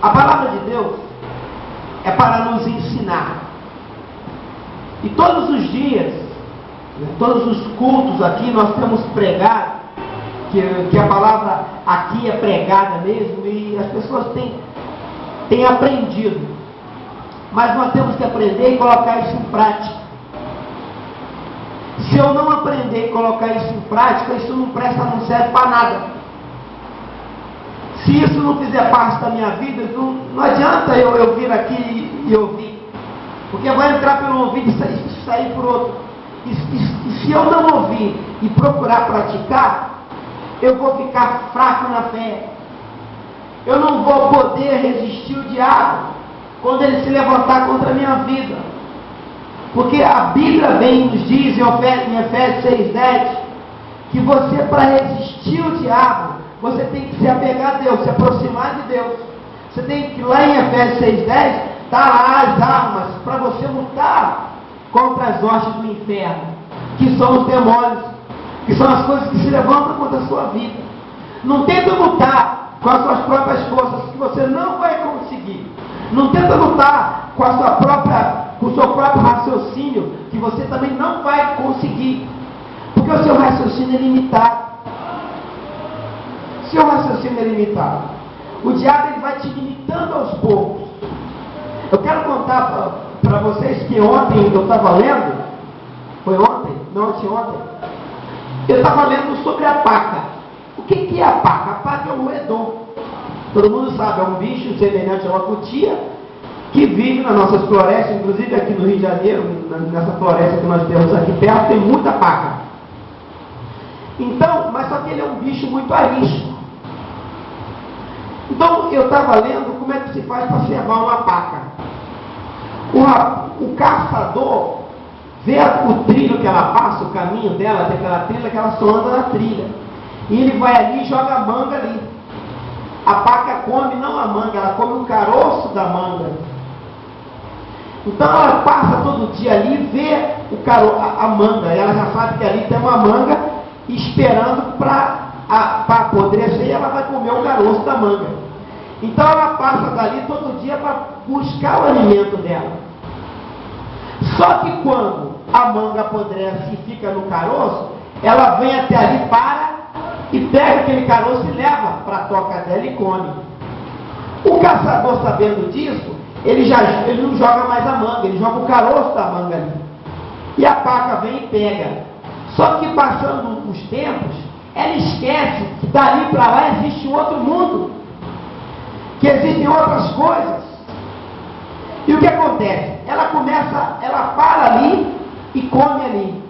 A palavra de Deus é para nos ensinar. E todos os dias, todos os cultos aqui, nós temos pregado, que a palavra aqui é pregada mesmo, e as pessoas têm aprendido. Mas nós temos que aprender e colocar isso em prática. Se eu não aprender e colocar isso em prática, isso não presta, não serve para nada. Se isso não fizer parte da minha vida, não adianta eu vir aqui e ouvir. Porque vai entrar pelo ouvido e sair por outro. E se eu não ouvir e procurar praticar, eu vou ficar fraco na fé. Eu não vou poder resistir o diabo quando ele se levantar contra a minha vida. Porque a Bíblia vem nos diz em Efésios 6,10 que você, para resistir o diabo, você tem que se apegar a Deus, se aproximar de Deus. Você tem que, lá em Efésios 6,10, está lá as armas para você lutar contra as hostes do inferno, que são os demônios, que são as coisas que se levantam contra a sua vida. Não tenta lutar com as suas próprias forças, que você não vai conseguir. Não tenta lutar com o seu próprio raciocínio, que você também não vai conseguir. Porque o seu raciocínio é limitado. O seu raciocínio é limitado. O diabo ele vai te limitando aos poucos. Eu quero contar para vocês que ontem eu estava lendo. Foi ontem? Não, anteontem. Eu estava lendo sobre a paca. O que é a paca? A paca é um roedor. Todo mundo sabe, é um bicho semelhante a uma cutia que vive nas nossas florestas, inclusive aqui no Rio de Janeiro, nessa floresta que nós temos aqui perto, tem muita paca. Então, mas só que ele é um bicho muito arisco. Então, eu estava lendo como é que se faz para servar uma paca. O caçador vê o trilho que ela passa, o caminho dela, daquela trilha, que ela só anda na trilha. E ele vai ali e joga a manga ali. A paca come não a manga, ela come o caroço da manga. Então ela passa todo dia ali e vê a manga. E ela já sabe que ali tem uma manga esperando para apodrecer, e ela vai comer o caroço da manga. Então ela passa dali todo dia para buscar o alimento dela. Só que quando a manga apodrece e fica no caroço, ela vem até ali, e pega aquele caroço e leva para a toca dela e come. O caçador, sabendo disso, ele não joga mais a manga, ele joga o caroço da manga ali. E a paca vem e pega. Só que passando os tempos, ela esquece que dali para lá existe um outro mundo, que existem outras coisas. E o que acontece? Ela para ali e come ali.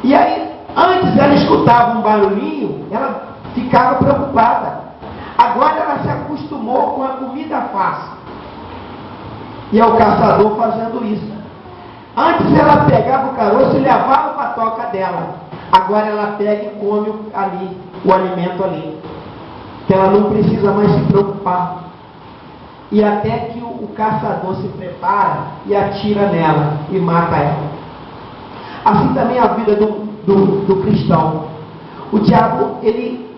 E aí, antes ela escutava um barulhinho, ela ficava preocupada. Agora ela se acostumou com a comida fácil. E é o caçador fazendo isso. Antes ela pegava o caroço e levava para a toca dela. Agora ela pega e come ali, o alimento ali. Que ela não precisa mais se preocupar. E até que o caçador se prepara e atira nela e mata ela. Assim também é a vida do cristão. O diabo, ele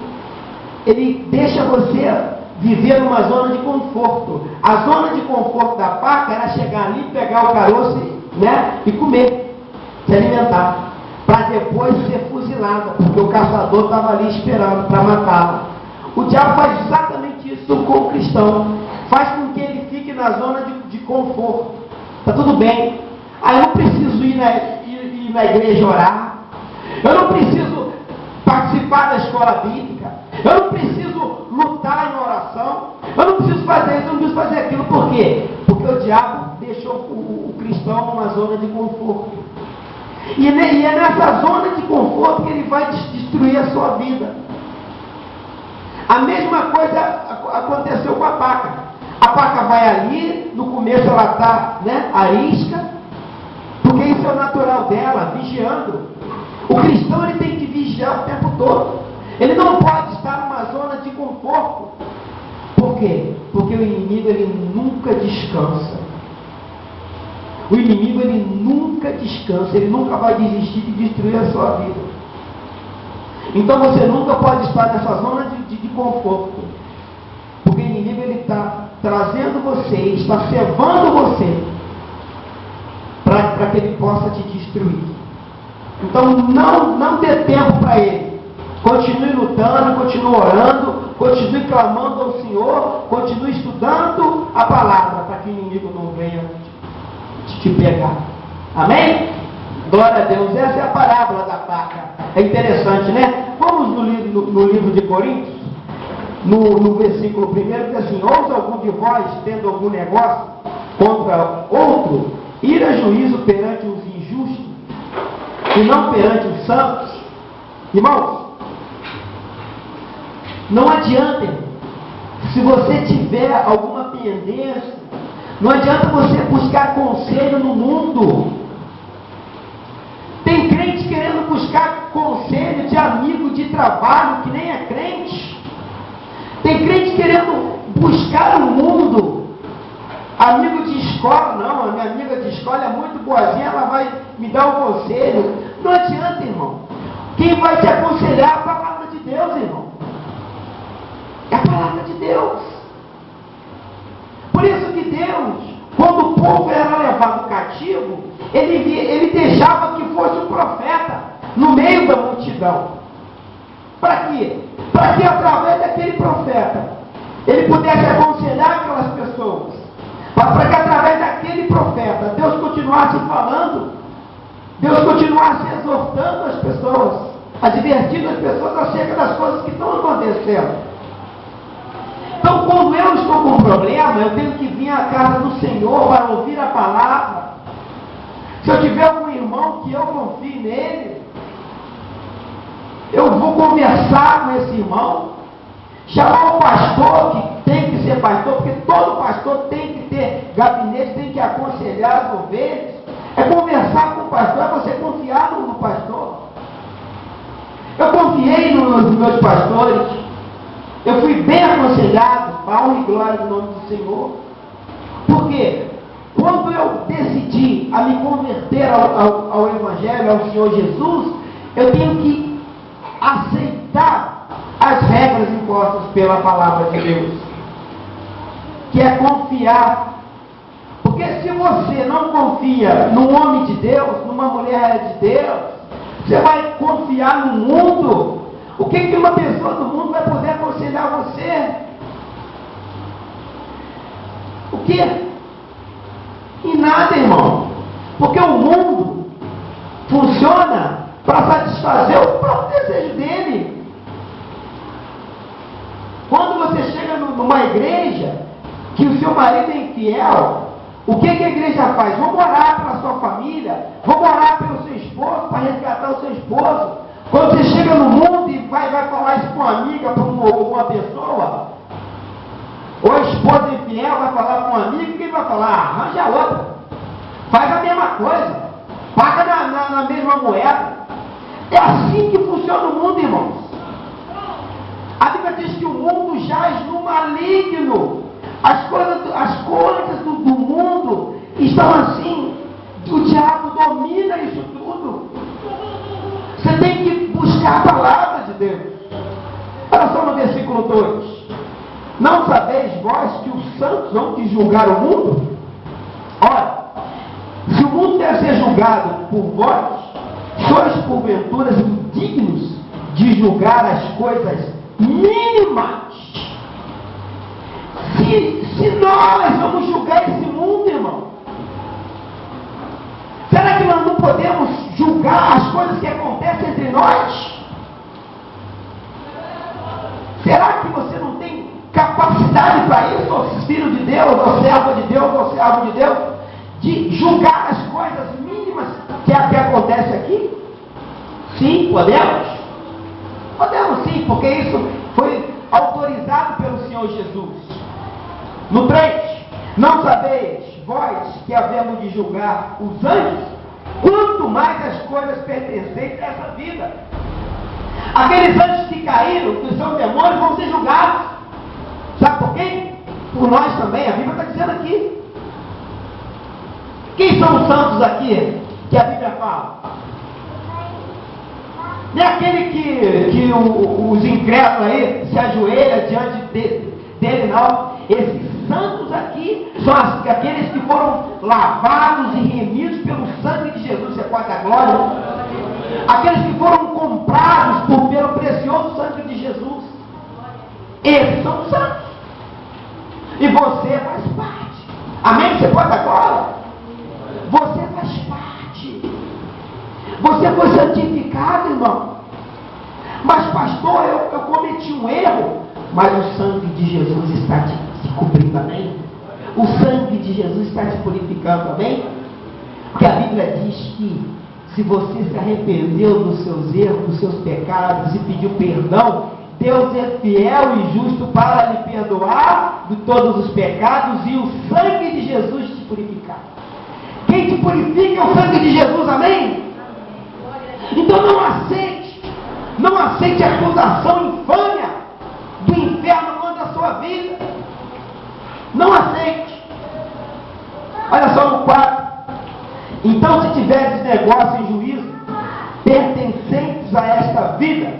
deixa você viver numa zona de conforto. A zona de conforto da paca era chegar ali, pegar o caroço e comer, se alimentar, para depois ser fuzilada, porque o caçador estava ali esperando para matá-la. O diabo faz exatamente isso com o cristão. Faz com que ele fique na zona de conforto. Está tudo bem. Eu não preciso ir na igreja orar. Eu não preciso participar da escola bíblica. Eu não preciso lutar em oração. Eu não preciso fazer isso, eu não preciso fazer aquilo. Por quê? Porque o diabo deixou o cristão numa zona de conforto. E é nessa zona de conforto que ele vai destruir a sua vida. A mesma coisa aconteceu com a paca. A paca vai ali, no começo ela está arisca, porque isso é o natural dela, vigiando. O cristão ele tem que vigiar o tempo todo. Ele não pode estar numa zona de conforto. Por quê? Porque o inimigo ele nunca descansa. O inimigo ele nunca descansa, ele nunca vai desistir de destruir a sua vida. Então você nunca pode estar nessa zona de conforto. Porque o inimigo ele está trazendo você, está cevando você, para que ele possa te destruir. Então não dê tempo para ele. Continue lutando, continue orando, continue clamando ao Senhor, continue estudando a palavra, para que o inimigo não venha te pegar. Amém? Glória a Deus. Essa é a parábola da faca. É interessante, né? Vamos no livro de Coríntios, no versículo 1, diz assim: ouça algum de vós, tendo algum negócio contra outro, ir a juízo perante os injustos e não perante os santos. Irmãos, não adianta, se você tiver alguma pendência, não adianta você buscar conselho no mundo. Tem crente querendo buscar conselho de amigo de trabalho que nem é crente. Tem crente querendo buscar no mundo amigo de escola. Não, a minha amiga de escola é muito boazinha, ela vai me dar um conselho. Não adianta, irmão. Quem vai te aconselhar é a palavra de Deus, irmão. É a palavra de Deus. Por isso que Deus, quando o povo era levado cativo, ele deixava que fosse um profeta no meio da multidão. Para quê? Para que através daquele profeta ele pudesse aconselhar aquelas pessoas. Para que através daquele profeta Deus continuasse falando, Deus continuasse exortando as pessoas, advertindo as pessoas acerca das coisas que estão acontecendo. Então, quando eu estou com um problema, eu tenho que vir à casa do Senhor para ouvir a palavra. Se eu tiver algum irmão que eu confie nele, eu vou conversar com esse irmão, chamar o pastor, que tem que ser pastor, porque todo pastor tem que ter gabinete, tem que aconselhar as ovelhas. É conversar com o pastor, é você confiar no pastor. Eu confiei nos meus pastores. Eu fui bem aconselhado, a honra e glória do nome do Senhor. Por quê? Quando eu decidi a me converter ao Evangelho, ao Senhor Jesus, eu tenho que aceitar as regras impostas pela palavra de Deus, que é confiar. Porque se você não confia num homem de Deus, numa mulher de Deus, você vai confiar no mundo. O que uma pessoa do mundo vai poder aconselhar você? O quê? E nada, irmão. Porque o mundo funciona para satisfazer o próprio desejo dele. Quando você chega numa igreja que o seu marido é infiel, o que a igreja faz? Vamos orar pela sua família, vamos orar pelo seu esposo, para resgatar o seu esposo. Quando você chega no mundo e vai falar isso com uma amiga, para uma pessoa, ou a esposa infiel vai falar com um amigo, quem vai falar? Arranja outra. Faz a mesma coisa. Paga na mesma moeda. É assim que funciona o mundo, irmãos. A Bíblia diz que o mundo jaz no maligno. As coisas do mundo estão assim. O diabo domina isso tudo. Você tem que buscar a palavra de Deus. Olha só no versículo 2. Não sabeis vós que os santos vão que julgar o mundo? Ora, se o mundo deve ser julgado por vós, sois porventura indignos de julgar as coisas mínimas. Se nós vamos julgar esse mundo, irmão, será que nós não podemos julgar as coisas que acontecem entre nós? Será que você não tem capacidade para isso, ó filho de Deus, ó servo de Deus, ó servo de Deus, de julgar as coisas mínimas que acontecem aqui? Sim, podemos? Podemos sim, porque isso foi autorizado pelo Senhor Jesus. No 3, não sabeis vós que havemos de julgar os anjos, quanto mais as coisas pertencentes a essa vida. Aqueles anjos que caíram, que são demônios, vão ser julgados. Sabe por quem? Por nós também, a Bíblia está dizendo aqui. Quem são os santos aqui que a Bíblia fala? Não é aquele que os incrédulos aí se ajoelham diante dele, não. Esses santos São aqueles que foram lavados e remidos pelo sangue de Jesus. Você pode dar glória? Aqueles que foram comprados pelo precioso sangue de Jesus. Esses são os santos. E você faz parte. Amém? Você pode dar glória? Você faz parte. Você foi santificado, irmão. Mas pastor, eu cometi um erro. Mas o sangue de Jesus está te cobrindo, amém? O sangue de Jesus está te purificando, amém? Porque a Bíblia diz que se você se arrependeu dos seus erros, dos seus pecados e pediu perdão, Deus é fiel e justo para lhe perdoar de todos os pecados e o sangue de Jesus te purificar. Quem te purifica é o sangue de Jesus, amém? Então não aceite a acusação infâmia do inferno contra a sua vida. Não aceite. Olha só no 4. Então, se tiveres negócio e juízo pertencentes a esta vida,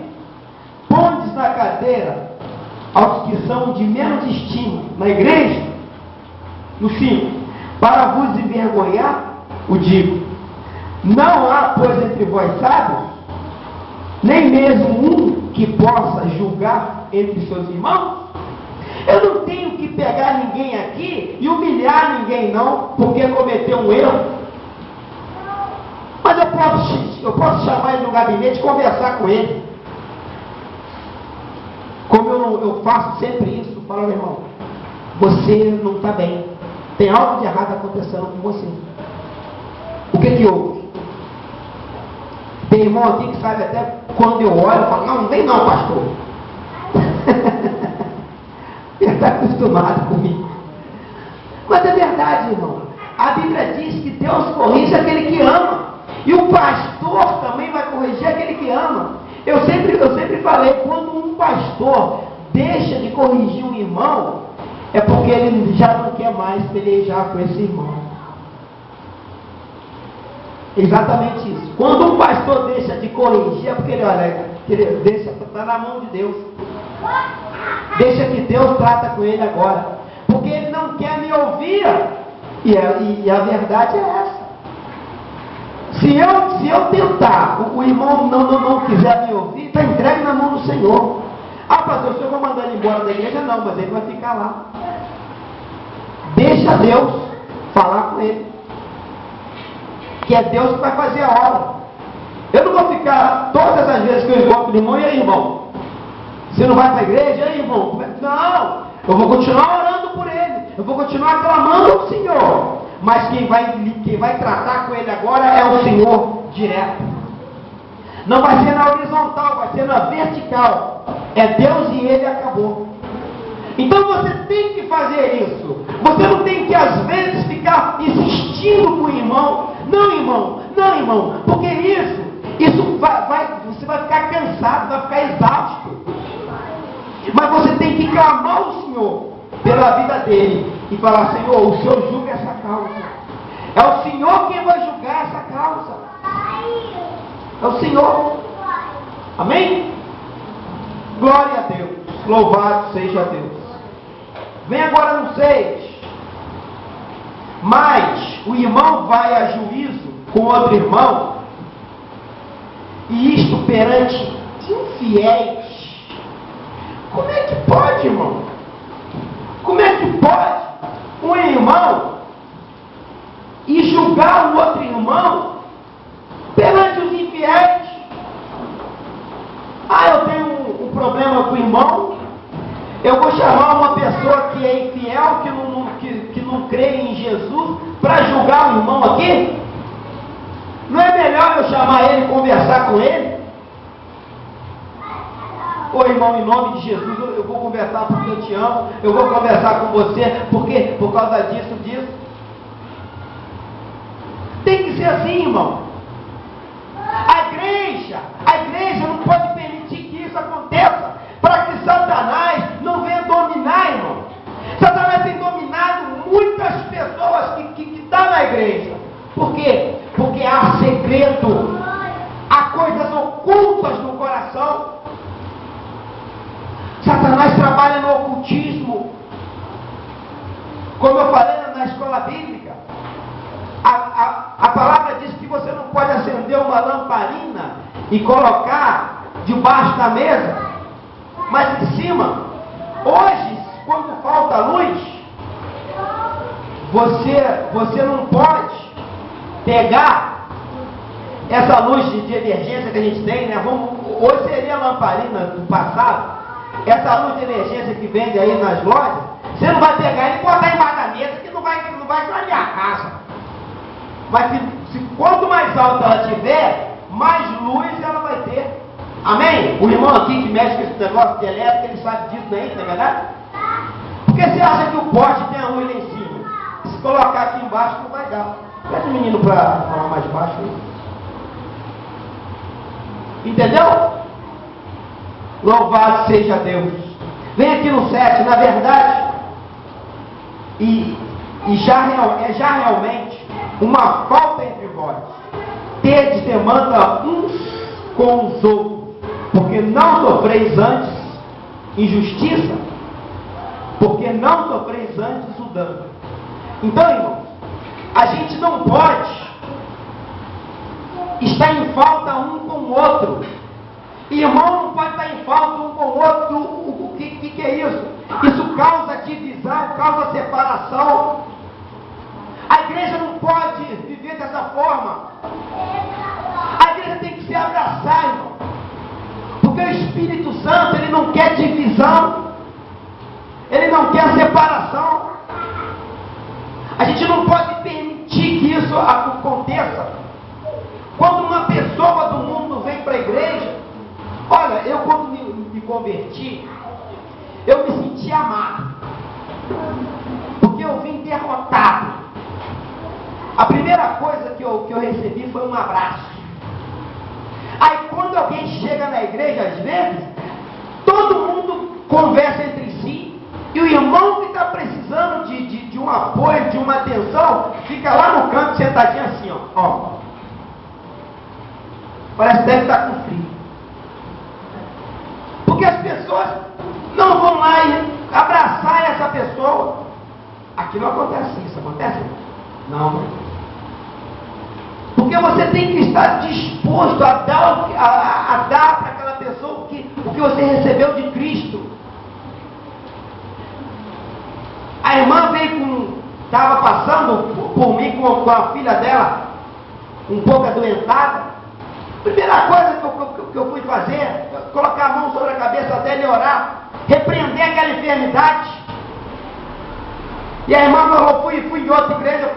pondes na cadeira aos que são de menos estima na igreja. No 5. Para vos envergonhar, o digo: não há, pois, entre vós sábios, nem mesmo um que possa julgar entre seus irmãos? Eu não tenho que pegar ninguém aqui e humilhar ninguém não, porque cometeu um erro. Mas eu posso chamar ele no gabinete e conversar com ele. Como eu faço sempre isso, falo: meu irmão, você não está bem. Tem algo de errado acontecendo com você. O que houve? Tem irmão aqui que sabe até quando eu olho, eu falo: não vem não, pastor. Ele está acostumado comigo. Mas é verdade, irmão. A Bíblia diz que Deus corrige aquele que ama. E o pastor também vai corrigir aquele que ama. Eu sempre falei, quando um pastor deixa de corrigir um irmão, é porque ele já não quer mais pelejar com esse irmão. Exatamente isso. Quando um pastor deixa de corrigir, é porque ele deixa, está na mão de Deus. Deixa que Deus trata com ele agora. Porque ele não quer me ouvir. E a verdade é essa. Se eu tentar, o irmão não quiser me ouvir, está entregue na mão do Senhor. Ah, pastor, o senhor vai mandar ele embora da igreja? Não, mas ele vai ficar lá. Deixa Deus falar com ele. Que é Deus que vai fazer a obra. Eu não vou ficar todas as vezes que eu encontro o irmão: e aí, irmão? Você não vai para a igreja? E aí, irmão? Não, eu vou continuar orando por ele. Eu vou continuar clamando ao Senhor. Mas quem vai tratar com ele agora é o Senhor direto. Não vai ser na horizontal, vai ser na vertical. É Deus e ele, acabou. Então você tem que fazer isso. Você não tem que às vezes ficar insistindo com o irmão. Não, irmão, não, irmão. Porque isso você vai ficar cansado, vai ficar exausto. Mas você tem que clamar ao Senhor pela vida dele e falar: Senhor, o Senhor julga essa causa. É o Senhor quem vai julgar essa causa. É o Senhor. Amém? Glória a Deus. Louvado seja Deus. Vem agora no 6. Mas o irmão vai a juízo com outro irmão, e isto perante infiéis. Como é que pode, irmão? Como é que pode um irmão ir julgar o outro irmão perante os infiéis? Ah, eu tenho um problema com o irmão, eu vou chamar uma pessoa que é infiel, que não crê em Jesus, para julgar o irmão aqui? Não é melhor eu chamar ele e conversar com ele? Ô irmão, em nome de Jesus, eu vou conversar porque eu te amo, eu vou conversar com você, porque por causa disso. Tem que ser assim, irmão. A igreja não pode permitir que isso aconteça, para que Satanás não venha dominar, irmão. Satanás tem dominado muitas pessoas que estão na igreja. Por quê? Porque há segredo, há coisas ocultas no coração. Satanás trabalha no ocultismo. Como eu falei na escola bíblica. A palavra diz que você não pode acender uma lamparina e colocar debaixo da mesa, mas em cima. Hoje, quando falta luz, você não pode pegar essa luz de emergência que a gente tem, né? Hoje seria a lamparina do passado. Essa luz de emergência que vende aí nas lojas, você não vai pegar e botar embaixo da mesa, que não vai clarear a casa. Mas quanto mais alta ela tiver, mais luz ela vai ter. Amém? O irmão aqui que mexe com esse negócio de elétrica, ele sabe disso, não é isso, não é verdade? Porque você acha que o poste tem a luz lá em cima? Se colocar aqui embaixo, não vai dar. Pede o menino para falar mais baixo aí. Entendeu? Louvado seja Deus. Vem aqui no 7, na verdade, já realmente uma falta entre vós. Tedes demanda uns com os outros, porque não sofreis antes injustiça, porque não sofreis antes o dano. Então, irmãos, a gente não pode estar em falta um com o outro. Irmão não pode estar em falta um com o outro. O que é isso? Isso causa divisão, causa separação. A igreja não pode viver dessa forma. A igreja tem que se abraçar, irmão. Porque o Espírito Santo, ele não quer divisão. Ele não quer separação. A gente não pode permitir que isso aconteça. Quando uma pessoa do mundo vem para a igreja, olha, eu quando me converti, eu me senti amado. Porque eu vim derrotado. A primeira coisa que eu recebi foi um abraço. Aí quando alguém chega na igreja, às vezes, todo mundo conversa entre si, e o irmão que está precisando de um apoio, de uma atenção, fica lá no canto sentadinho assim, ó. Parece que deve estar com frio. Porque as pessoas não vão lá e abraçar essa pessoa. Aqui não acontece isso, acontece? Não. Porque você tem que estar disposto a dar para aquela pessoa o que você recebeu de Cristo. A irmã estava passando por mim com a filha dela, um pouco adoentada. Primeira coisa que eu fui fazer, colocar a mão sobre a cabeça dela e orar, repreender aquela enfermidade. E a irmã falou, fui em outra igreja,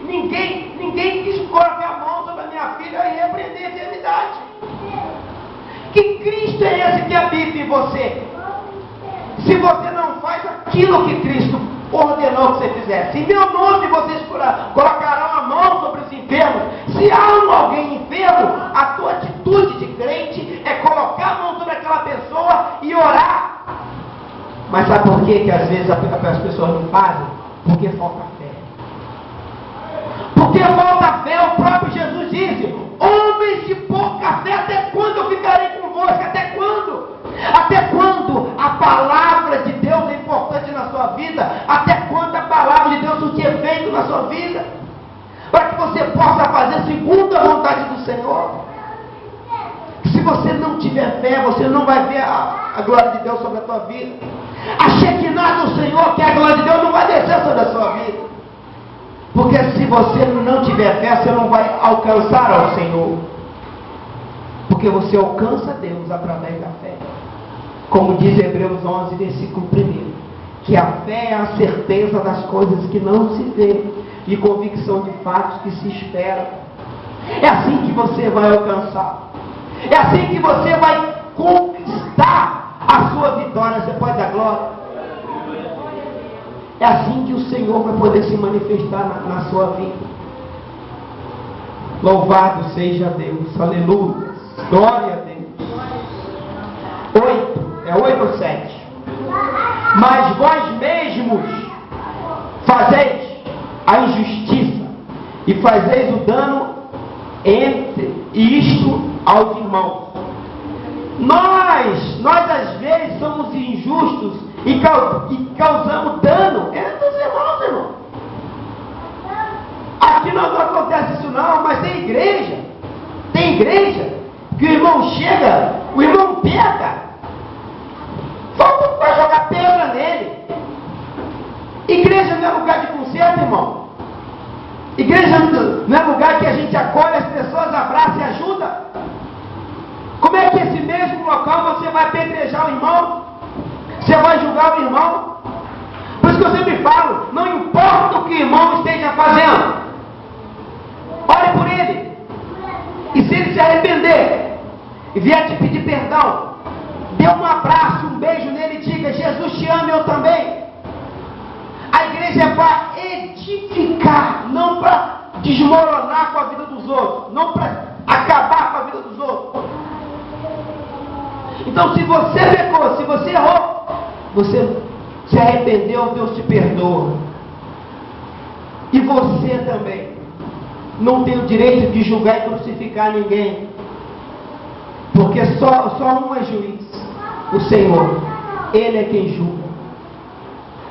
ninguém quis colocar a mão sobre a minha filha e repreender a enfermidade. Que Cristo é esse que habita em você? Se você não faz aquilo que Cristo ordenou que você fizesse, em meu nome vocês colocarão a mão sobre os enfermos. Se há alguém enfermo, a tua atitude de crente é colocar a mão sobre aquela pessoa e orar. Mas sabe por que às vezes as pessoas não fazem? Porque falta fé. Porque falta fé, o próprio Jesus disse: homens de pouca fé, até quando eu ficarei convosco? Até quando? Até quando a palavra de Deus é importante na sua vida? Até quando a palavra de Deus surte efeito na sua vida? Para que você possa fazer segundo a vontade do Senhor. Se você não tiver fé, você não vai ver a glória de Deus sobre a tua vida. A Shekinah do Senhor, que é a glória de Deus, não vai descer sobre a sua vida. Porque se você não tiver fé, você não vai alcançar ao Senhor. Porque você alcança Deus através da fé. Como diz Hebreus 11, versículo 1, que a fé é a certeza das coisas que não se vê e convicção de fatos que se esperam. É assim que você vai alcançar. É assim que você vai conquistar a sua vitória. Você pode dar glória? É assim que o Senhor vai poder se manifestar na sua vida. Louvado seja Deus. Aleluia. Glória a Deus. 8. É 8 ou 7? Mas vós mesmos fazeis a injustiça e fazeis o dano entre isto aos irmãos. Nós às vezes somos injustos e causamos dano entre os irmãos, Aqui não acontece isso não, mas tem igreja que o irmão chega, o irmão pega, vai jogar pedra nele. Igreja não é lugar de conserto, irmão. Igreja não é lugar que a gente acolhe as pessoas, abraça e ajuda. Como é que esse mesmo local você vai apedrejar o irmão? Você vai julgar o irmão? Por isso que eu sempre falo, não importa o que o irmão esteja fazendo, ore por ele. E se ele se arrepender e vier te pedir perdão, dê um abraço, um beijo nele e diga: Jesus te ama, eu também. A igreja é para edificar, não para desmoronar com a vida dos outros, não para acabar com a vida dos outros. Então, se você pecou, se você errou, você se arrependeu, Deus te perdoa. E você também não tem o direito de julgar e crucificar ninguém, porque só um é juiz, o Senhor. Ele é quem julga.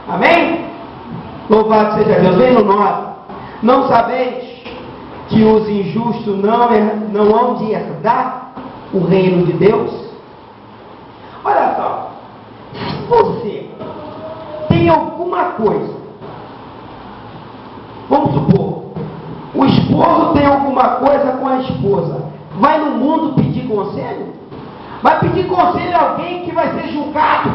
Amém? Louvado seja Deus. Vem no 9. Não sabeis que os injustos não hão de herdar o reino de Deus? Olha só, se você tem alguma coisa, vamos supor, o esposo tem alguma coisa com a esposa, vai no mundo pedir conselho? Vai pedir conselho a alguém que vai ser julgado.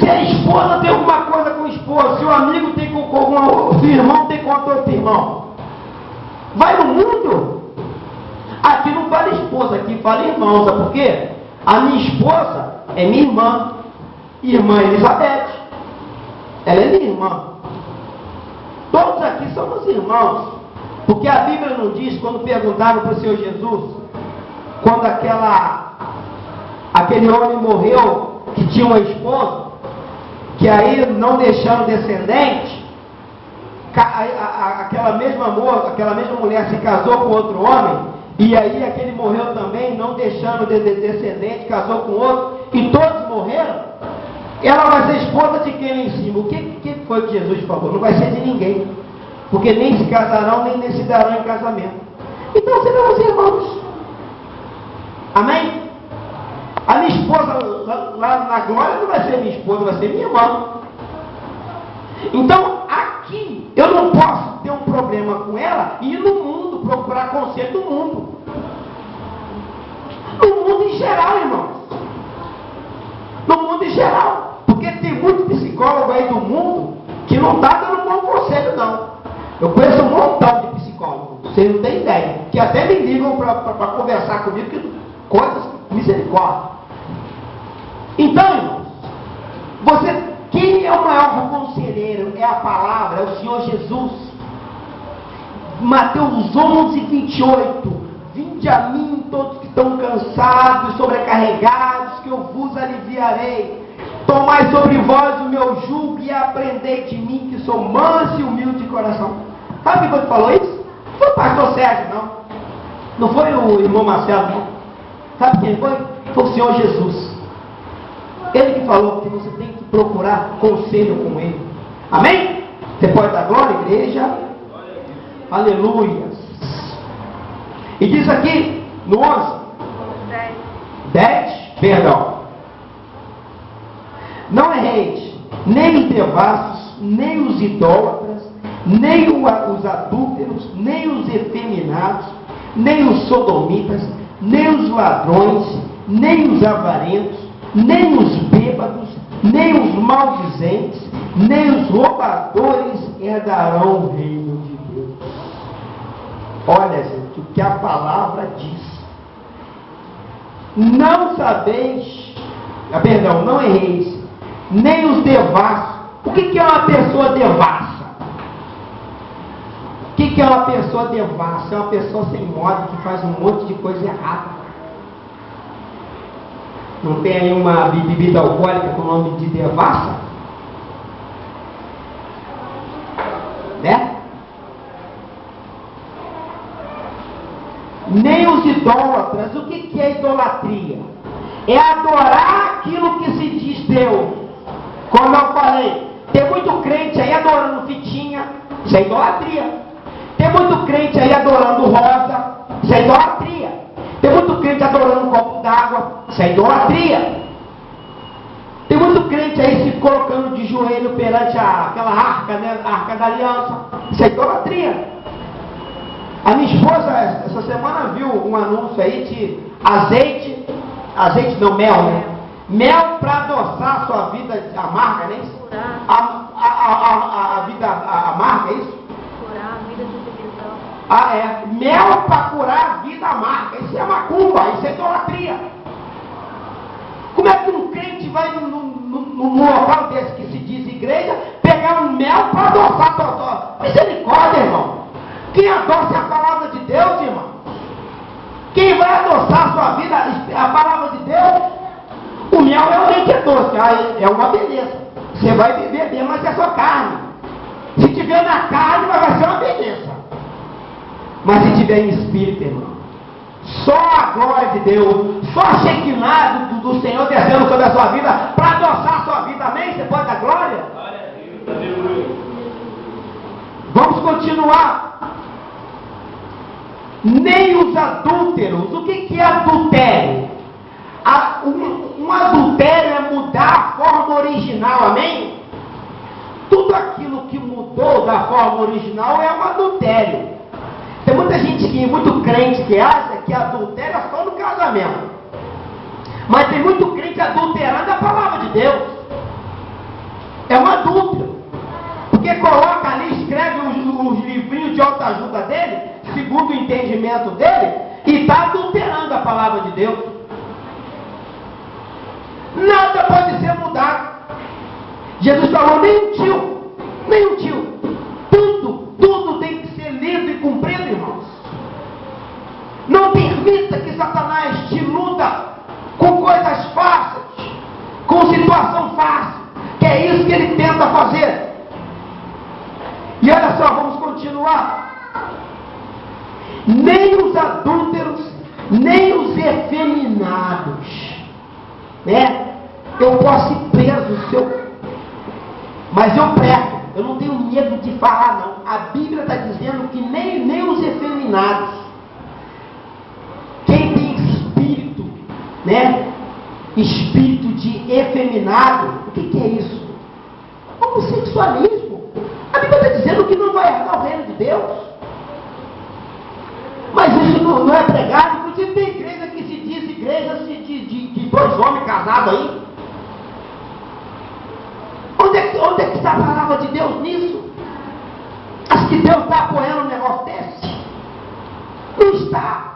Se a esposa tem alguma coisa com o esposo, se o amigo tem com o irmão tem com outro irmão, vai no mundo? Aqui não fala esposa, aqui fala irmão, sabe por quê? A minha esposa é minha irmã Elizabeth, ela é minha irmã. Todos aqui somos irmãos, porque a Bíblia não diz, quando perguntaram para o Senhor Jesus, quando aquele homem morreu, que tinha uma esposa, que aí não deixando descendente, aquela mesma mulher se casou com outro homem, e aí aquele morreu também, não deixando descendente, casou com outro, e todos morreram. Ela vai ser esposa de quem lá em cima? O que foi que Jesus falou? Não vai ser de ninguém, porque nem se casarão, nem se darão em casamento. Então serão os irmãos. Amém? A minha esposa lá na glória não vai ser minha esposa, vai ser minha irmã. Então aqui eu não posso ter um problema com ela e ir no mundo procurar conselho do mundo. No mundo em geral, irmãos. No mundo em geral. Porque tem muito psicólogo aí do mundo que não está dando bom conselho, não. Eu conheço um montão de psicólogos, vocês não têm ideia, que até me ligam para conversar comigo, que coisas misericórdia. Então, irmãos, quem é o maior conselheiro? É a palavra, é o Senhor Jesus. Mateus 11, 28. Vinde a mim todos que estão cansados, sobrecarregados, que eu vos aliviarei. Tomai sobre vós o meu jugo e aprendei de mim, que sou manso e humilde de coração. Sabe quando falou isso? Não foi o pastor Sérgio, não. Não foi o irmão Marcelo, não. Sabe quem foi? Foi o Senhor Jesus. Ele que falou que você tem que procurar conselho com Ele. Amém? Você pode dar glória, igreja? Aleluia. E diz aqui, no 11. 10. Perdão. Não erreis, nem os devassos, nem os idólatras, nem os adúlteros, nem os efeminados, nem os sodomitas, nem os ladrões, nem os avarentos, nem os bêbados, nem os maldizentes, nem os roubadores herdarão o reino de Deus. Olha, gente, o que a palavra diz. Não sabeis, não erreis, nem os devassos. O que é uma pessoa devassa? O que é uma pessoa devassa? É uma pessoa sem modo, que faz um monte de coisa errada. Não tem aí uma bebida alcoólica com o nome de devassa? Né? Nem os idólatras. O que é idolatria? É adorar aquilo que se diz Deus. Como eu falei, tem muito crente aí adorando fitinha, Isso é idolatria. Tem muito crente aí adorando rosa. Isso é idolatria. Tem muito crente adorando um copo d'água. Isso é idolatria. Tem muito crente aí se colocando de joelho perante aquela arca, né? A arca da aliança. Isso é idolatria. A minha esposa, essa semana, viu um anúncio aí de mel, né? Mel para adoçar a sua vida amarga, não é isso? A vida amarga, é isso? Curar a vida de depressão. Mel para curar a vida amarga. Isso é macumba, isso é idolatria. Como é que um crente vai num local desse que se diz igreja, pegar um mel para adoçar a tua? Misericórdia, irmão. Quem adoça é a palavra de Deus, irmão. Quem vai adoçar a sua vida, a palavra de Deus, o mel é o leite doce, é uma beleza. Você vai beber, mas é só carne. Se tiver na carne, vai ser uma beleza. Mas se tiver em espírito, irmão, só a glória de Deus, só a Shekinah do Senhor descendo sobre a sua vida, para adoçar a sua vida, amém? Você pode dar glória? Vamos continuar. Nem os adúlteros. O que é adultério? Um adultério é mudar a forma original, amém? Tudo aquilo que mudou da forma original é um adultério. Tem muita gente muito crente que acha que adultério é só no casamento. Mas tem muito crente adulterando a palavra de Deus. É um adúltero. Porque coloca ali, escreve os livrinhos de autoajuda dele, segundo o entendimento dele, e está adulterando a palavra de Deus. Nada pode ser mudado. Jesus falou, nem um tio. Tudo tem que ser lido e cumprido, irmãos. Não permita que Satanás te iluda com coisas fáceis, com situação fácil, que é isso que ele tenta fazer. E olha só, vamos continuar. Nem os adúlteros, nem os efeminados, né? Eu posso ir preso, mas eu prego. Eu não tenho medo de falar, não. A Bíblia está dizendo que nem os efeminados, quem tem espírito, né? Espírito de efeminado, o que é isso? Homossexualismo. A Bíblia está dizendo que não vai herdar o reino de Deus. Mas isso não é pregado. Inclusive tem igreja que se diz igreja de dois homens casados aí. Onde é que está a palavra de Deus nisso? Acho que Deus está apoiando um negócio desse? Não está.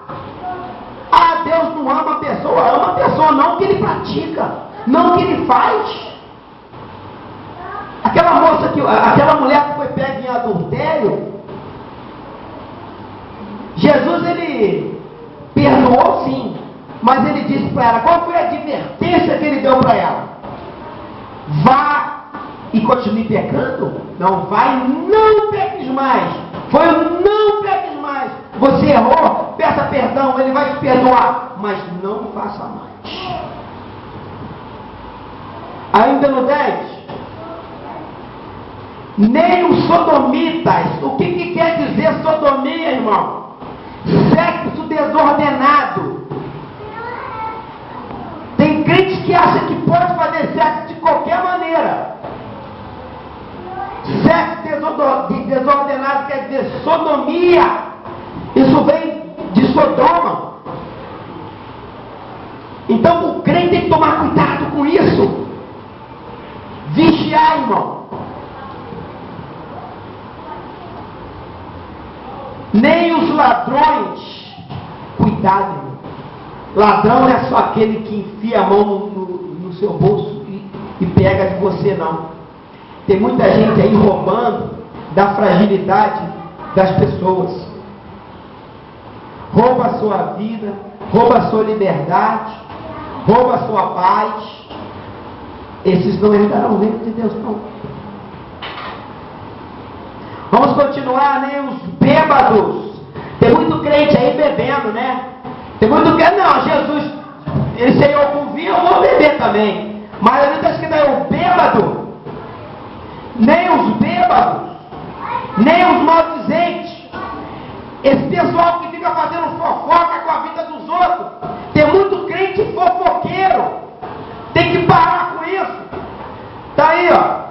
Deus não ama a pessoa não que ele pratica, não que ele faz. Aquela mulher que foi pega em adultério, Jesus ele perdoou sim, mas ele disse para ela, qual foi a advertência que ele deu para ela? Vá e continue pecando? Não vai, não peques mais. Foi o não peques mais. Você errou, peça perdão, ele vai te perdoar, mas não faça mais. Ainda no 10, nem os sodomitas. O que quer dizer sodomia, irmão? Sexo desordenado. Tem crente que acha que pode fazer sexo de qualquer maneira. Sexo desordenado quer dizer sodomia. Isso vem de Sodoma. Então o crente tem que tomar cuidado com isso. Vigiar, irmão. Nem os ladrões. Cuidado, irmão. Ladrão não é só aquele que enfia a mão no seu bolso e pega de você, não. Tem muita gente aí roubando da fragilidade das pessoas. Rouba a sua vida, rouba a sua liberdade, rouba a sua paz. Esses não herdarão o reino de Deus, não. Vamos continuar, né? Os bêbados. Tem muito crente aí bebendo, né? Tem muito crente, não, Jesus, ele chegou com vinho, eu vou beber também. Mas ali está escrito aí, o bêbado. Nem os bêbados. nem os maldizentes. Esse pessoal que fica fazendo fofoca com a vida dos outros. Tem muito crente fofoqueiro. Tem que parar com isso. Está aí, ó.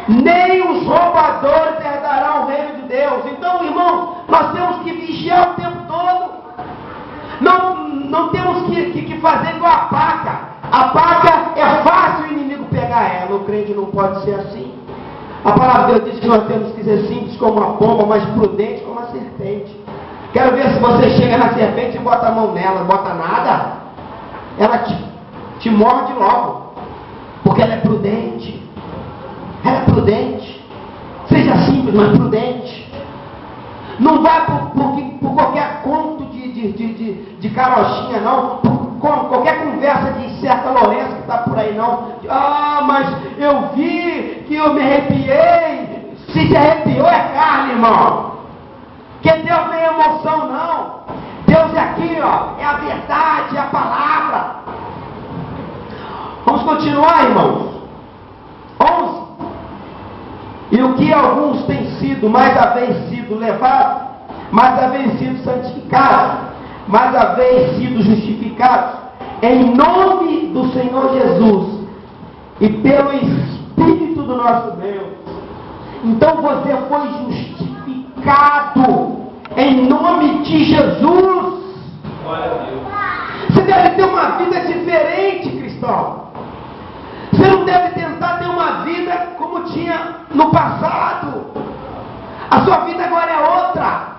Nem os roubadores herdarão o reino de Deus. Então, irmão, nós temos que vigiar o tempo todo. Não temos que fazer igual a paca. A paca é fácil o inimigo pegar ela. O crente não pode ser assim. A palavra de Deus diz que nós temos que ser simples como a pomba, mas prudente como a serpente. Quero ver se você chega na serpente e bota a mão nela. Não bota nada. Ela te morde logo. Porque ela é prudente. Ela é prudente. Seja simples, mas prudente. Não vai por qualquer conto de carochinha, não. Por qualquer conversa de certa Lourenço que está por aí, não. Ah, mas eu vi que eu me arrepiei. Se arrepiou é carne, irmão. Que Deus não é emoção, não. Deus é aqui, ó. É a verdade, é a palavra. Vamos continuar, irmãos. 11. E o que alguns têm sido, mais a vez sido levados, mais a vez sido santificados, mais a vez sido justificados, em nome do Senhor Jesus e pelo Espírito do nosso Deus. Então você foi justificado em nome de Jesus. Você deve ter uma vida diferente, cristão. Você não deve tentar ter uma vida como tinha no passado. A sua vida agora é outra.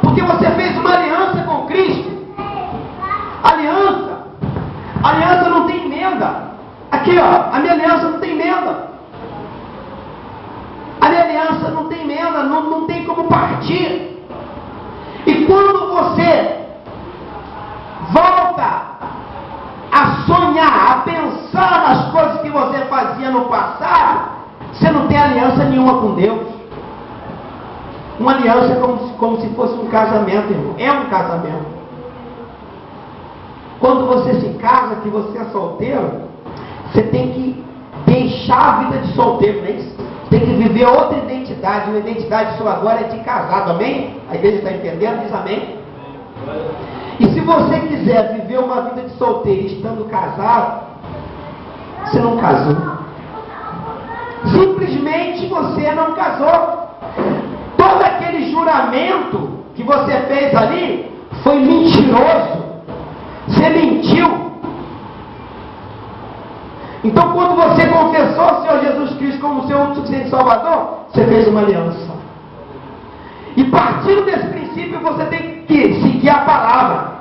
Porque você fez uma aliança com Cristo. Aliança não tem emenda. Aqui, ó, a minha aliança não tem emenda. A minha aliança não tem emenda, não tem como partir. E quando você volta a sonhar, a pensar nas coisas que você fazia no passado, você não tem aliança nenhuma com Deus. Uma aliança é como se fosse um casamento, irmão. É um casamento. Quando você se casa, que você é solteiro, você tem que deixar a vida de solteiro, não é isso? Você tem que viver outra identidade. Uma identidade sua agora é de casado, amém? A igreja está entendendo? Diz amém. E se você quiser viver uma vida de solteiro estando casado, você não casou. Simplesmente você não casou. Todo aquele juramento que você fez ali foi mentiroso. Você mentiu. Então, quando você confessou o Senhor Jesus Cristo como seu único suficiente Salvador, você fez uma aliança. E partindo desse princípio, você tem que seguir a palavra.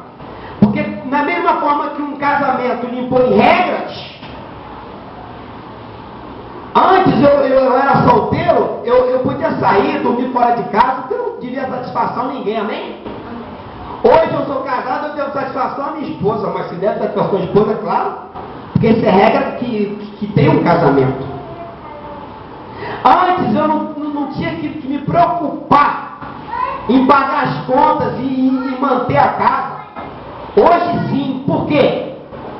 Porque na mesma forma que um casamento lhe impõe regras, antes eu era solteiro, eu podia sair, dormir fora de casa, porque eu não devia satisfação a ninguém, amém? Hoje eu sou casado, eu devo satisfação a minha esposa, mas se der satisfação à esposa, é claro, porque isso é regra que tem um casamento. Antes eu não tinha que me preocupar em pagar as contas e manter a casa. Hoje sim, por quê?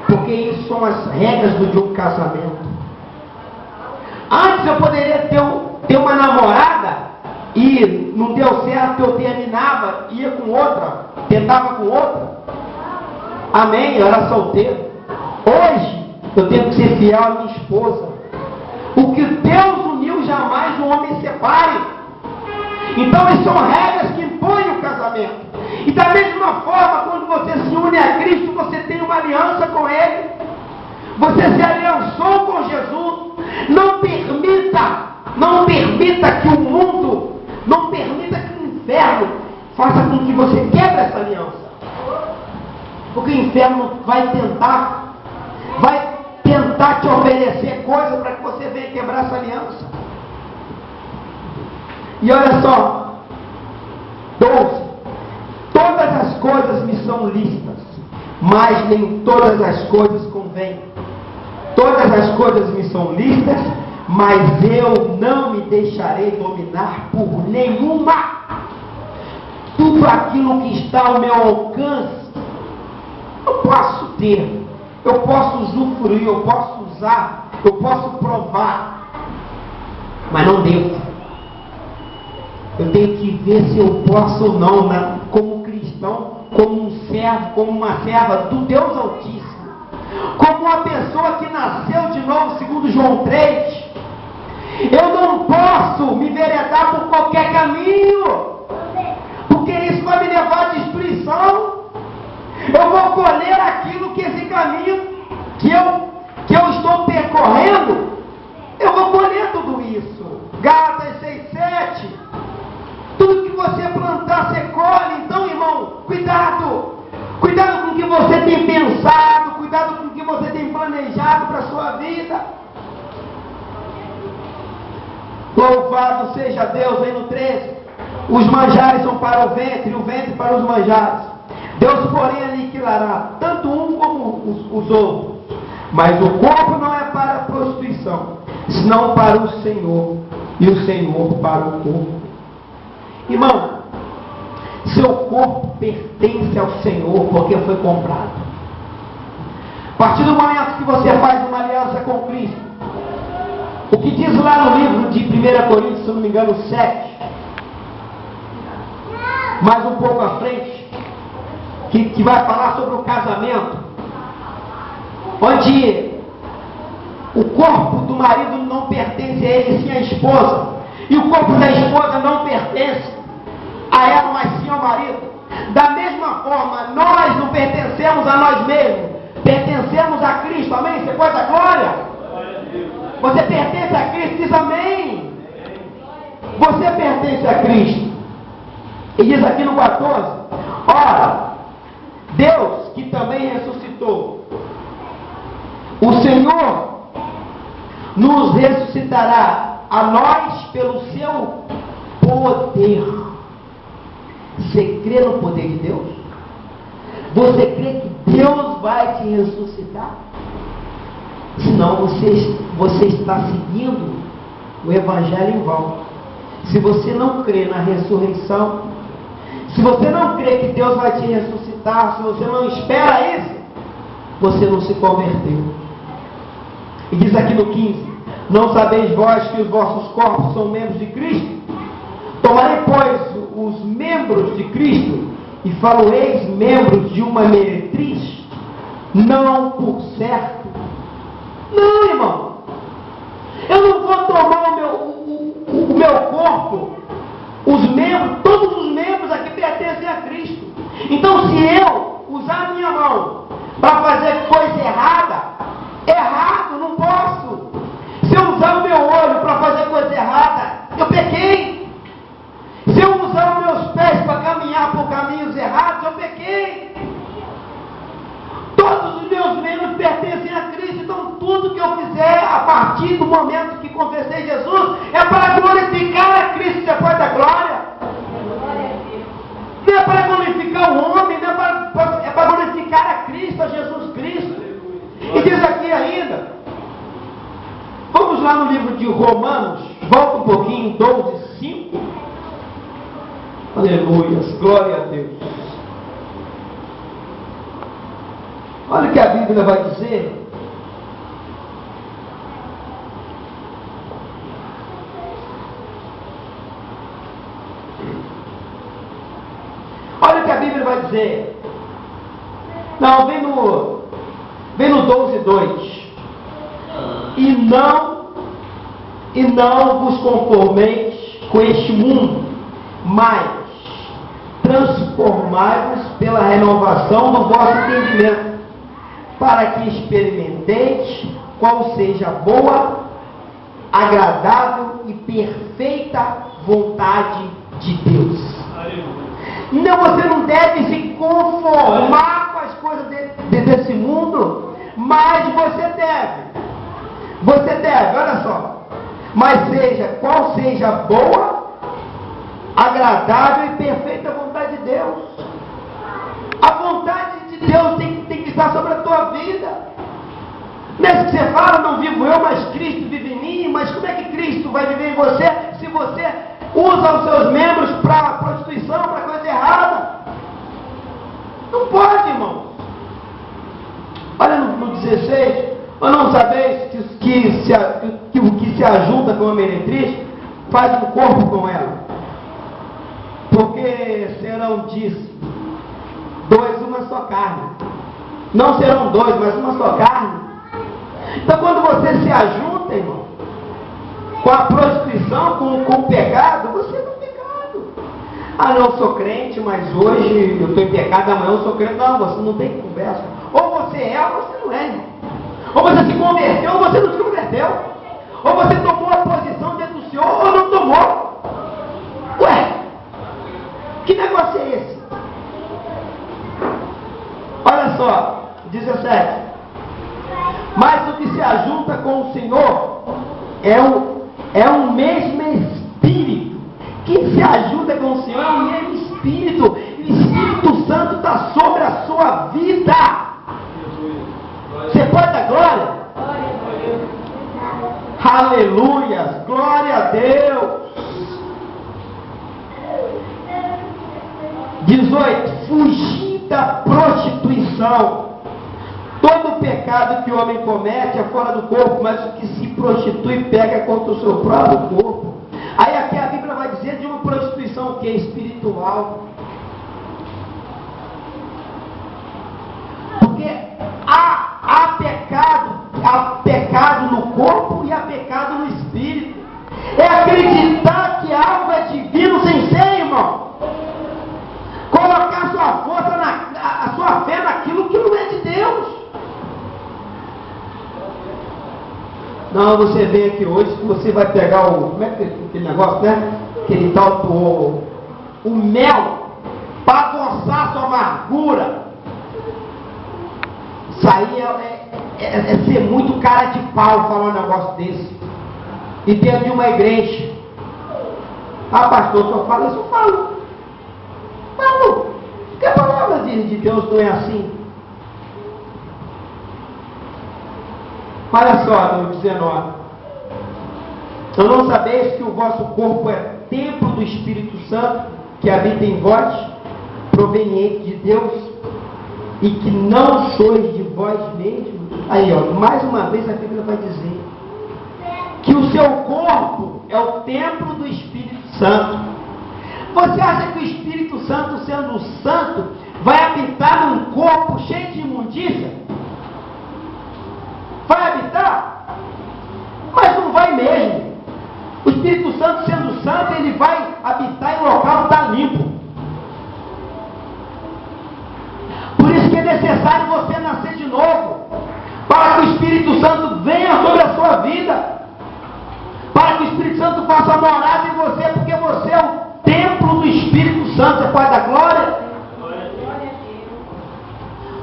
Porque isso são as regras de um casamento. Antes eu poderia ter uma namorada e não deu certo, eu terminava, ia com outra, tentava com outra. Amém? Eu era solteiro. Hoje eu tenho que ser fiel à minha esposa. O que Deus uniu, jamais o homem separe. Então, essas são regras que impõem o casamento. E da mesma forma, quando você se une a Cristo, você tem uma aliança com Ele. Você se aliançou com Jesus. Não permita que o mundo, não permita que o inferno faça com que você quebre essa aliança. Porque o inferno vai tentar te oferecer coisas para que você venha quebrar essa aliança. E olha só, 12. Todas as coisas me são lícitas, mas nem todas as coisas convêm. Todas as coisas me são lícitas, mas eu não me deixarei dominar por nenhuma. Tudo aquilo que está ao meu alcance, eu posso ter, eu posso usufruir, eu posso usar, eu posso provar, mas não devo. Eu tenho que ver se eu posso ou não, como cristão, como um servo, como uma serva do Deus Altíssimo. Como uma pessoa que nasceu de novo, segundo João 3. Eu não posso me enveredar por qualquer caminho, porque isso vai me levar à destruição. Eu vou colher aquilo que esse caminho que eu estou percorrendo, eu vou colher tudo isso. Gálatas 6:7. Tudo que você plantar, você colhe. Então, irmão, cuidado. Cuidado com o que você tem pensado, cuidado com o que você tem planejado para a sua vida. Louvado seja Deus, aí no 13. Os manjares são para o ventre, e o ventre para os manjares. Deus, porém, aniquilará tanto um como os outros. Mas o corpo não é para a prostituição, senão para o Senhor, e o Senhor para o corpo. Irmão, seu corpo pertence ao Senhor porque foi comprado. A partir do momento que você faz uma aliança com Cristo, o que diz lá no livro de 1 Coríntios, se não me engano, 7, mais um pouco à frente, que vai falar sobre o casamento, onde o corpo do marido não pertence a ele, sim à esposa, e o corpo da esposa não pertence a ela, mas sim ao marido. Da mesma forma, nós não pertencemos a nós mesmos, pertencemos a Cristo, amém? Você pode dar glória? Você pertence a Cristo, diz amém. Você pertence a Cristo. E diz aqui no 14, ora, Deus que também ressuscitou, o Senhor nos ressuscitará a nós pelo seu poder. Você crê no poder de Deus? Você crê que Deus vai te ressuscitar? Senão você está seguindo o Evangelho em vão. Se você não crê na ressurreição, se você não crê que Deus vai te ressuscitar, se você não espera isso, você não se converteu. E diz aqui no 15, não sabeis vós que os vossos corpos são membros de Cristo? Tomarei, pois, os membros de Cristo e faloeis membros de uma meretriz? Não por certo. Não, irmão. Eu não vou tomar o meu corpo, os membros, todos os membros aqui pertencem a Cristo. Então, se eu usar a minha mão para fazer coisa errado, não posso. Se eu usar o meu olho para fazer coisa errada, eu pequei. Se eu usar os meus pés para caminhar por caminhos errados, eu pequei. Todos os meus membros pertencem a Cristo. Então tudo que eu fizer a partir do momento que confessei Jesus é para glorificar a Cristo. Você pode dar glória? Não é para glorificar o homem, não é para glorificar a Cristo, a Jesus Cristo. E diz aqui ainda, vamos lá no livro de Romanos, volta um pouquinho, 12:5. Aleluias, glória a Deus. Olha o que a Bíblia vai dizer. Olha o que a Bíblia vai dizer. Não, vem no 12:2. E não vos conformeis com este mundo, mas transformai-vos pela renovação do vosso entendimento, para que experimenteis qual seja a boa, agradável e perfeita vontade de Deus. Não, você não deve se conformar com as coisas desse mundo, mas você deve, olha só, mas qual seja a boa, agradável e perfeita vontade de Deus. A vontade de Deus tem que estar sobre a tua vida. Não é isso que você fala, não vivo eu, mas Cristo vive em mim. Mas como é que Cristo vai viver em você se você usa os seus membros para prostituição, para coisa errada? Não pode, irmão. Olha no 16, ou não sabeis que o que se ajunta com a meretriz faz um corpo com ela? porque serão disso dois, uma só carne. Não serão dois, mas uma só carne. Então quando você se ajunta, irmão, com a prostituição, com o pecado, você está em pecado. Ah, não, eu sou crente, mas hoje eu estou em pecado, amanhã eu sou crente. Não, você não tem conversa. Ou você é ou você não é, irmão. Ou você se converteu ou você não se converteu. Ou você tomou a posição dentro do Senhor ou não tomou. Ué, que negócio é esse? Olha só, 17. Mas o que se ajunta com o Senhor é um mesmo Espírito. Quem se ajuda com o Senhor é o mesmo Espírito. O Espírito Santo está sobre a sua vida. Você pode dar glória? Aleluia! Glória a Deus! 18. Fugir da prostituição. Todo pecado que o homem comete é fora do corpo, mas o que se prostitui peca contra o seu próprio corpo. Aí aqui a Bíblia vai dizer de uma prostituição que é espiritual. Porque há pecado no corpo e há pecado no espírito. É acreditar que algo é divino sem ser, irmão. Colocar sua força, a sua fé naquilo que não é de Deus. Não, você vem aqui hoje, você vai pegar como é que aquele negócio, né? Aquele tal o mel, para adoçar sua amargura. Isso aí é ser muito cara de pau falar um negócio desse. E dentro de uma igreja. Ah, pastor, só fala isso, eu falo. Falo. Porque a palavra de Deus não é assim. Olha só, no 19. Ou não sabeis que o vosso corpo é templo do Espírito Santo, que habita em vós, proveniente de Deus, e que não sois de vós mesmos? Aí, ó, mais uma vez a Bíblia vai dizer que o seu corpo é o templo do Espírito Santo. Você acha que o Espírito Santo, sendo santo, vai habitar num corpo cheio de imundícia? Vai habitar? Mas não vai mesmo. O Espírito Santo, sendo santo, ele vai habitar em local que está limpo. Por isso que é necessário você nascer de novo, para que o Espírito Santo venha sobre a sua vida, para que o Espírito Santo faça morada em você, porque você é o templo do Espírito Santo. Você pode dar glória?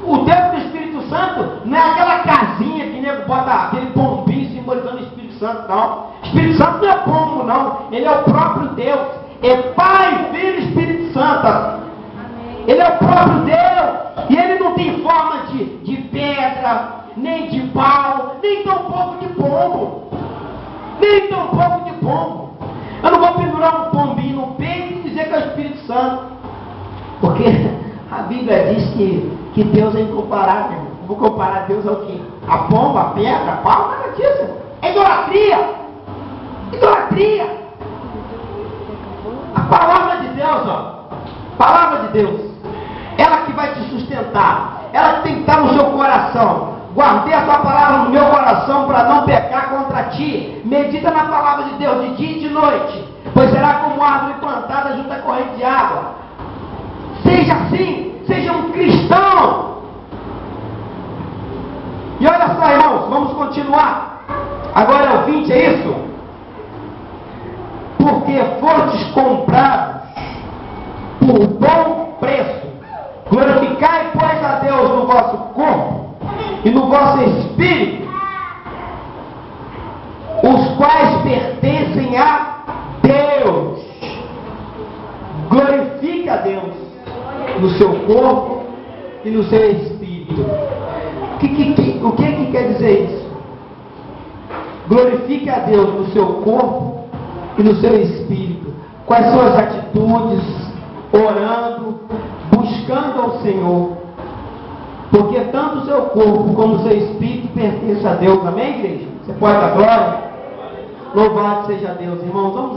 O templo do Espírito Santo não é aquela casinha que nego bota aquele pombinho simbolizando o Espírito Santo, não. O Espírito Santo não é pombo, não. Ele é o próprio Deus. É Pai, Filho e Espírito Santo. Ele é o próprio Deus. E ele não tem forma de pedra, nem de pau, nem tão pouco de pombo. Nem tão pouco de pombo. Eu não vou pendurar um pombinho no peito e dizer que é o Espírito Santo. Porque a Bíblia diz que Deus é incomparável. Vou comparar Deus ao quê? A pomba, a pedra, a pau, nada disso. É idolatria. Idolatria. A palavra de Deus, ó. Palavra de Deus. Ela que vai te sustentar. Ela que tem que estar no seu coração. Guardei a tua palavra no meu coração para não pecar contra ti. Medita na palavra de Deus de dia e de noite. Pois será como árvore plantada junto à corrente de água. Seja assim. Seja um cristão. E olha só, irmãos, vamos continuar. Agora é o 20, é isso? Porque fostes comprados por bom preço. Glorificai, pois, a Deus no vosso corpo e no vosso espírito, os quais pertencem a Deus. Glorifique a Deus no seu corpo e no seu espírito. O que quer dizer isso? Glorifique a Deus no seu corpo e no seu espírito. Quais são as atitudes? Orando, buscando ao Senhor. Porque tanto o seu corpo como o seu espírito pertence a Deus. Amém, igreja? Você pode dar glória? Louvado seja Deus, irmãos. Vamos